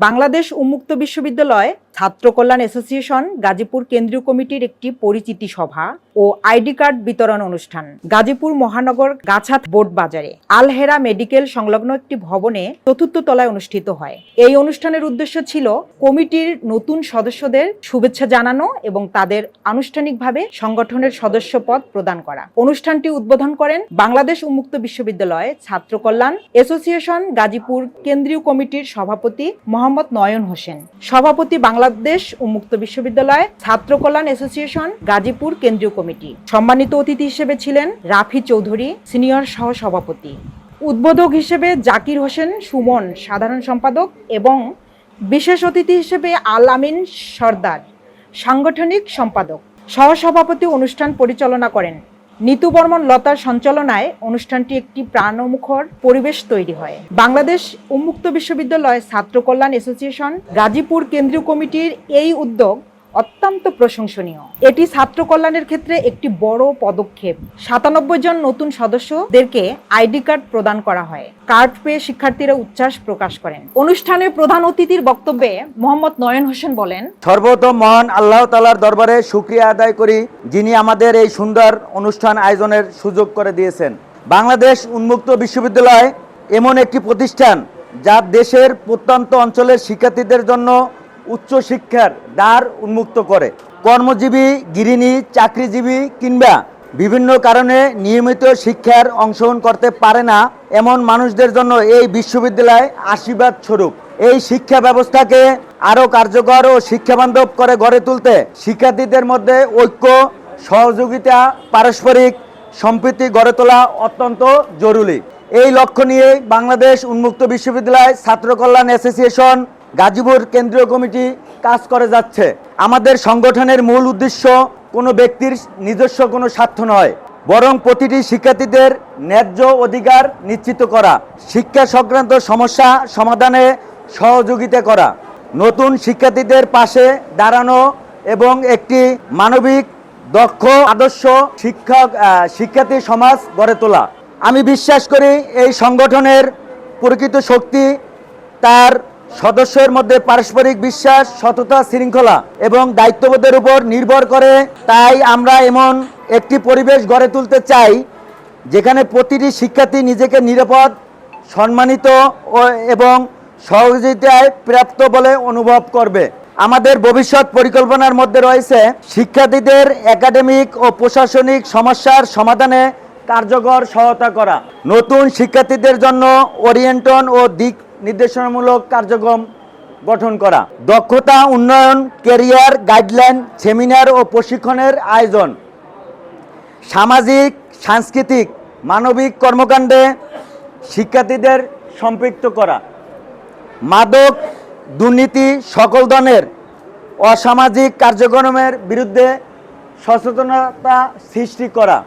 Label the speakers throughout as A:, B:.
A: বাংলাদেশ উন্মুক্ত বিশ্ববিদ্যালয় ছাত্র কল্যাণ অ্যাসোসিয়েশন গাজীপুর কেন্দ্রীয় কমিটির একটি পরিচিতি সভা ও আইডি কার্ড বিতরণ অনুষ্ঠান গাজীপুর মহানগর গাছাত বোর্ড বাজারে আল হেরা মেডিকেল সংলগ্ন একটি ভবনে চতুর্থ তলায় অনুষ্ঠিত হয়। এই অনুষ্ঠানের উদ্দেশ্য ছিল কমিটির নতুন সদস্যদের শুভেচ্ছা জানানো এবং তাদের আনুষ্ঠানিকভাবে সংগঠনের সদস্যপদ প্রদান করা। অনুষ্ঠানটি উদ্বোধন করেন বাংলাদেশ উন্মুক্ত বিশ্ববিদ্যালয় ছাত্র কল্যাণ অ্যাসোসিয়েশন গাজীপুর কেন্দ্রীয় কমিটির সভাপতি মোহাম্মদ নয়ন হোসেন। সভাপতি বাংলাদেশ উন্মুক্ত বিশ্ববিদ্যালয় ছাত্র কল্যাণ অ্যাসোসিয়েশন গাজীপুর কেন্দ্রীয় কমিটি। সম্মানিত অতিথি হিসেবে ছিলেন রাফি চৌধুরী সিনিয়র সহ সভাপতি। উদ্বোধক হিসেবে জাকির হোসেন সুমন সাধারণ সম্পাদক এবং বিশেষ অতিথি হিসেবে আল আমিন সর্দার সাংগঠনিক সম্পাদক। সহসভাপতি অনুষ্ঠান পরিচালনা করেন নিতু বর্মন লতার সঞ্চালনায় অনুষ্ঠানটি একটি প্রাণমুখর পরিবেশ তৈরি হয়। বাংলাদেশ উন্মুক্ত বিশ্ববিদ্যালয় ছাত্র কল্যাণ অ্যাসোসিয়েশন গাজীপুর কেন্দ্রীয় কমিটির এই উদ্যোগ অত্যন্ত প্রশংসনীয়। এটি ছাত্র কল্যাণের ক্ষেত্রে একটি বড় পদক্ষেপ। 97 জন নতুন সদস্যদেরকে আইডি কার্ড প্রদান করা হয়। কার্ড পেয়ে শিক্ষার্থীরা উচ্ছ্বাস প্রকাশ করেন। অনুষ্ঠানে প্রধান অতিথির বক্তব্যে মোহাম্মদ নয়ন হোসেন বলেন,
B: সর্বপ্রথম মহান আল্লাহ তাআলার দরবারে শুকরিয়া আদায় করি, যিনি আমাদের এই সুন্দর অনুষ্ঠান আয়োজনের সুযোগ করে দিয়েছেন। বাংলাদেশ উন্মুক্ত বিশ্ববিদ্যালয় এমন একটি প্রতিষ্ঠান যা দেশের প্রত্যন্ত অঞ্চলের শিক্ষার্থীদের জন্য উচ্চ শিক্ষার দ্বার উন্মুক্ত করে। কর্মজীবী, গৃহিণী, চাকরিজীবী কিংবা বিভিন্ন কারণে নিয়মিত শিক্ষার অংশগ্রহণ করতে পারে না এমন মানুষদের জন্য এই বিশ্ববিদ্যালয় আশীর্বাদ স্বরূপ। এই শিক্ষা ব্যবস্থাকে আরও কার্যকর ও শিক্ষাবান্ধব করে গড়ে তুলতে শিক্ষার্থীদের মধ্যে ঐক্য, সহযোগিতা, পারস্পরিক সম্প্রীতি গড়ে তোলা অত্যন্ত জরুরি। এই লক্ষ্য নিয়ে বাংলাদেশ উন্মুক্ত বিশ্ববিদ্যালয় ছাত্র কল্যাণ অ্যাসোসিয়েশন গাজীপুর কেন্দ্রীয় কমিটি কাজ করে যাচ্ছে। আমাদের সংগঠনের মূল উদ্দেশ্য কোনো ব্যক্তির নিজস্ব কোনো স্বার্থ নয়, বরং প্রতিটি শিক্ষার্থীদের ন্যায্য অধিকার নিশ্চিত করা, শিক্ষা সংক্রান্ত সমস্যা সমাধানে সহযোগিতা করা, নতুন শিক্ষার্থীদের পাশে দাঁড়ানো এবং একটি মানবিক, দক্ষ, আদর্শ শিক্ষার্থী সমাজ গড়ে তোলা। আমি বিশ্বাস করি এই সংগঠনের প্রকৃত শক্তি তার সদস্যের মধ্যে পারস্পরিক বিশ্বাস, সততা, শৃঙ্খলা এবং দায়িত্ববোধের উপর নির্ভর করে। তাই আমরা এমন একটি পরিবেশ গড়ে তুলতে চাই যেখানে প্রতিটি শিক্ষার্থী নিজেকে নিরাপদ, সম্মানিত এবং সহযোগিতায় প্রাপ্ত বলে অনুভব করবে। আমাদের ভবিষ্যৎ পরিকল্পনার মধ্যে রয়েছে শিক্ষার্থীদের একাডেমিক ও প্রশাসনিক সমস্যার সমাধানে কার্যকর সহায়তা করা, নতুন শিক্ষার্থীদের জন্য ওরিয়েন্টন ও দিক নির্দেশনামূলক কার্যক্রম গঠন করা, দক্ষতা উন্নয়ন, ক্যারিয়ার গাইডলাইন, সেমিনার ও প্রশিক্ষণের আয়োজন, সামাজিক, সাংস্কৃতিক, মানবিক কর্মকাণ্ডে শিক্ষার্থীদের সম্পৃক্ত করা, মাদক, দুর্নীতি, সকল ধরনের অসামাজিক কার্যক্রমের বিরুদ্ধে সচেতনতা সৃষ্টি করা,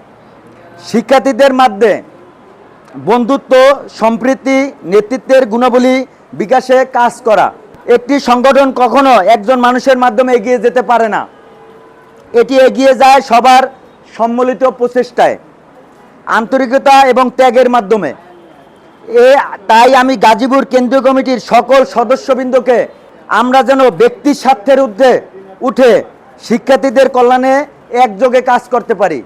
B: শিক্ষার্থীদের মধ্যে বন্ধুত্ব, সম্প্রীতি, নেতৃত্বের গুণাবলী বিকাশে কাজ করা। একটি সংগঠন কখনো একজন মানুষের মাধ্যমে এগিয়ে যেতে পারে না, এটি এগিয়ে যায় সবার সম্মিলিত প্রচেষ্টায়, আন্তরিকতা এবং ত্যাগের মাধ্যমে। তাই আমি গাজীপুর কেন্দ্রীয় কমিটির সকল সদস্যবৃন্দকে আমরা যেন ব্যক্তির স্বার্থের ঊর্ধ্বে উঠে শিক্ষার্থীদের কল্যাণে একযোগে কাজ করতে পারি।